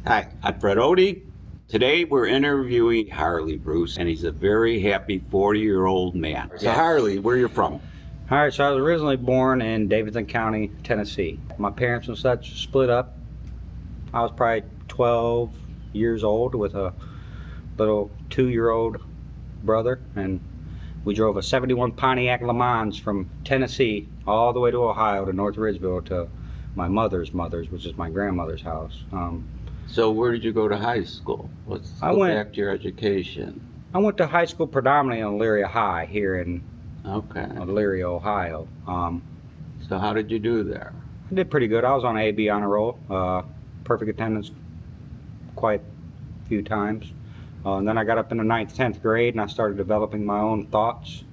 Hi, I'm Fred Odie. Today we're interviewing Harley Bruce, and he's a very happy 40-year-old man. So Harley, where you from? All right, so I was originally born in Davidson County, Tennessee. My parents and such split up. I was probably 12 years old with a little 2-year-old brother, and we drove a 71 Pontiac Le Mans from Tennessee all the way to Ohio to North Ridgeville to my mother's, which is my grandmother's house. So where did you go to high school? Let's go back to your education. I went to high school predominantly in Elyria High here in Elyria, Ohio. So how did you do there? I did pretty good. I was on A/B honor roll, perfect attendance quite a few times. And then I got up in the 9th, 10th grade and I started developing my own thoughts.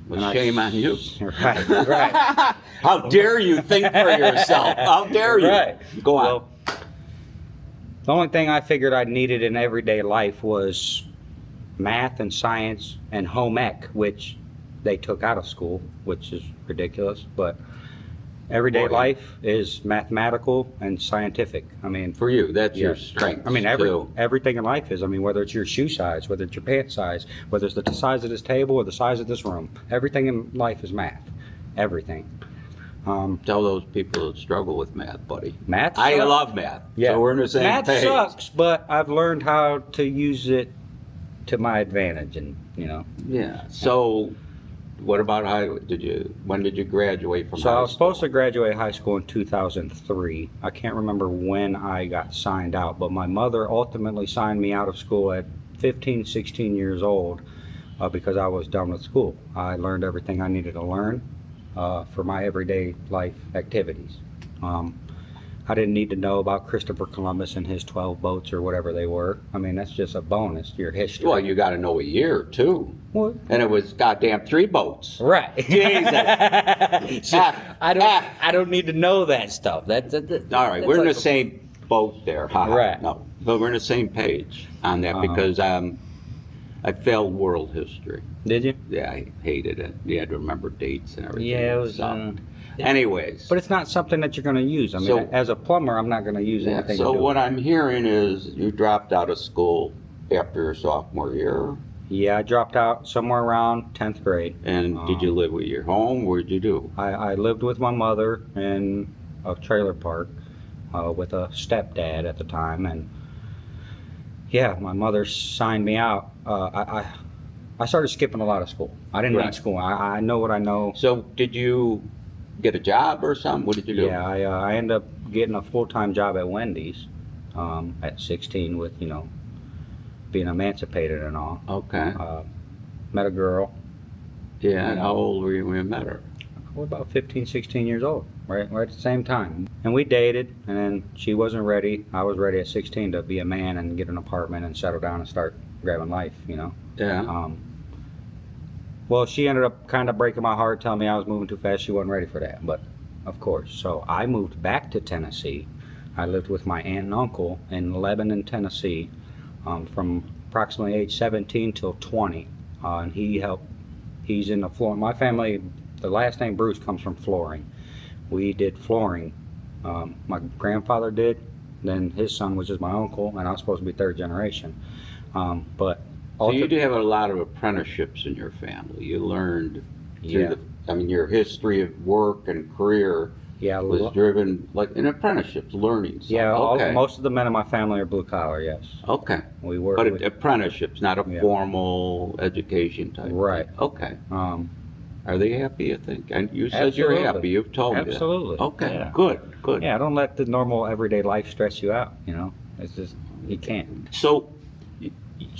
Well, shame on you. Right. How dare you think for yourself? How dare you? Right. Go on. Well, the only thing I figured I needed in everyday life was math and science and home ec, which they took out of school, which is ridiculous. But everyday life is mathematical and scientific. I mean, for you, that's your strength. I mean, everything in life is. I mean, whether it's your shoe size, whether it's your pants size, whether it's the size of this table or the size of this room, everything in life is math. Everything. Tell those people that struggle with math, buddy. Math sucks. I love math. Yeah. So we're in the same math page. Sucks, but I've learned how to use it to my advantage, and Yeah. So, what about when did you graduate from high school? So I was supposed to graduate high school in 2003. I can't remember when I got signed out, but my mother ultimately signed me out of school at 15, 16 years old because I was done with school. I learned everything I needed to learn for my everyday life activities. I didn't need to know about Christopher Columbus and his 12 boats or whatever they were. I mean, that's just a bonus to your history. Well, you got to know a year, too. What? And it was goddamn 3 boats. Right. Jesus. So I don't need to know that stuff. All right, we're in the same boat there. Right. No, but we're in the same page on that because I failed world history. Did you? Yeah, I hated it. You had to remember dates and everything. Yeah, it was. Anyways. But it's not something that you're going to use. I mean, as a plumber, I'm not going to use anything. So what I'm hearing is you dropped out of school after your sophomore year. Yeah, I dropped out somewhere around 10th grade. And did you live with your home? What did you do? I lived with my mother in a trailer park with a stepdad at the time. And yeah, my mother signed me out. I started skipping a lot of school. I didn't need school. I know what I know. So did you get a job or something? What did you do? Yeah, I ended up getting a full-time job at Wendy's at 16 with, being emancipated and all. Okay. Met a girl. Yeah, and how old were you when you met her? I was about 15, 16 years old, right at the same time. And we dated, and then she wasn't ready. I was ready at 16 to be a man and get an apartment and settle down and start grabbing life, Yeah. Well, she ended up kind of breaking my heart, telling me I was moving too fast. She wasn't ready for that, but of course. So I moved back to Tennessee. I lived with my aunt and uncle in Lebanon, Tennessee, from approximately age 17 till 20. And he's in the flooring. My family, the last name Bruce comes from flooring. We did flooring. My grandfather did, then his son, which is my uncle, and I was supposed to be third generation. So you do have a lot of apprenticeships in your family. You learned through your history of work and career was driven like in apprenticeships, learning. So, yeah, most of the men in my family are blue collar, yes. Okay. We work but apprenticeships, not a formal education type. Right. Thing. Okay. Are they happy, you think? And you said absolutely. You're happy. You've told me that. Absolutely. Okay, yeah. Good. Yeah, don't let the normal everyday life stress you out, It's just, you can't. So,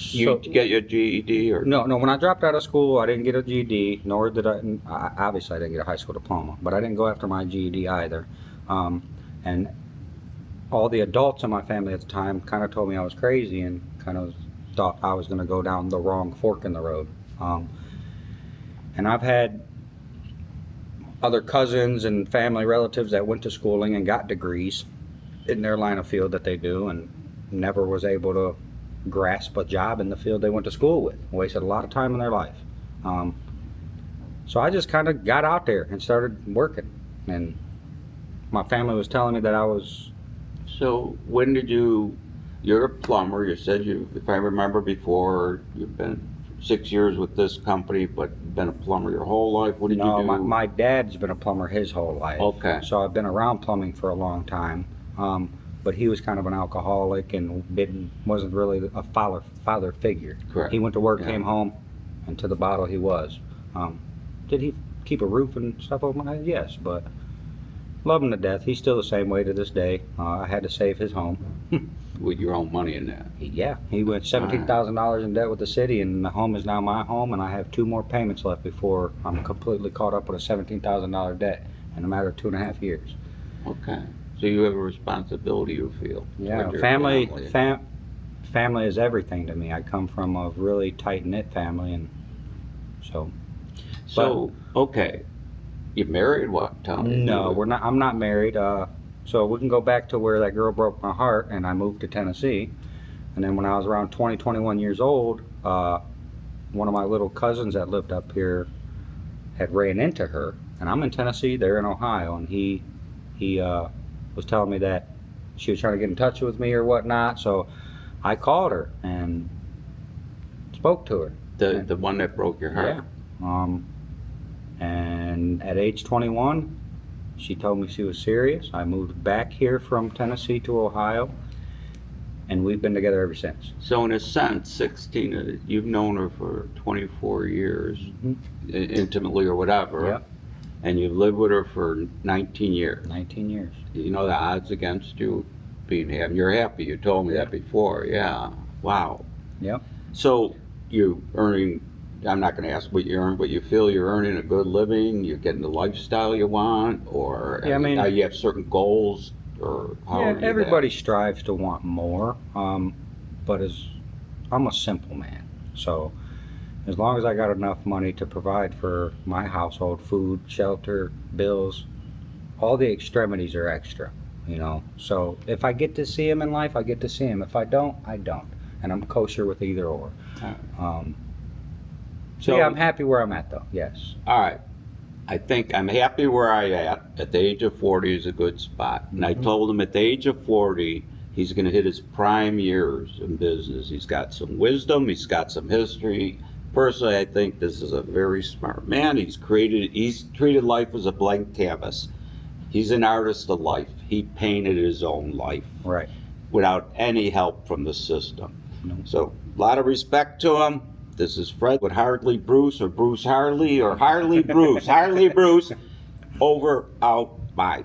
you get your GED or? No, when I dropped out of school, I didn't get a GED, nor did obviously I didn't get a high school diploma, but I didn't go after my GED either. And all the adults in my family at the time kind of told me I was crazy and kind of thought I was going to go down the wrong fork in the road. And I've had other cousins and family relatives that went to schooling and got degrees in their line of field that they do and never was able to grasp a job in the field they went to school with. Wasted a lot of time in their life. So I just kind of got out there and started working. And my family was telling me that I was... So when did you you're a plumber. You said if I remember before, you've been 6 years with this company, but you've been a plumber your whole life. What did you do? No, my dad's been a plumber his whole life. Okay. So I've been around plumbing for a long time. But he was kind of an alcoholic and wasn't really a father figure. Correct. He went to work, came home, and to the bottle he was. Did he keep a roof and stuff over my head? Yes, but love him to death. He's still the same way to this day. I had to save his home. With your own money in that. Yeah, he went $17,000 in debt with the city, and the home is now my home, and I have 2 more payments left before I'm completely caught up with a $17,000 debt in a matter of 2.5 years. Okay. So you have a responsibility, you feel. Yeah, family family is everything to me. I come from a really tight-knit family, and so. Okay. You married? What? Tell me. No, we're not. I'm not married. So we can go back to where that girl broke my heart, and I moved to Tennessee. And then when I was around 20, 21 years old, one of my little cousins that lived up here had ran into her. And I'm in Tennessee, they're in Ohio, and he was telling me that she was trying to get in touch with me or whatnot. So I called her and spoke to her. The one that broke your heart? Yeah. And at age 21, she told me she was serious. I moved back here from Tennessee to Ohio, and we've been together ever since. So in a sense, 16, you've known her for 24 years, intimately or whatever, Yep. and you've lived with her for 19 years. 19 years. You know the odds against you being happy. You're happy. You told me that before. Yeah. Wow. Yep. So you're earning, I'm not going to ask what you earn, but you feel you're earning a good living, you're getting the lifestyle you want, or Yeah, I mean, you have certain goals, or how are you everybody strives to want more, but I'm a simple man. So as long as I got enough money to provide for my household, food, shelter, bills, all the extremities are extra, you know. So if I get to see him in life, I get to see him. If I don't, I don't. And I'm kosher with either or. So yeah, I'm happy where I'm at, though. Yes. All right. I think I'm happy where I'm at the age of 40 is a good spot. And I told him at the age of 40, he's going to hit his prime years in business. He's got some wisdom. He's got some history. Personally, I think this is a very smart man. He's treated life as a blank canvas. He's an artist of life. He painted his own life. Right. Without any help from the system. No. So a lot of respect to him. This is Fred with Harley Bruce, or Bruce Harley, or Harley Bruce. Harley Bruce. Over, out, bye.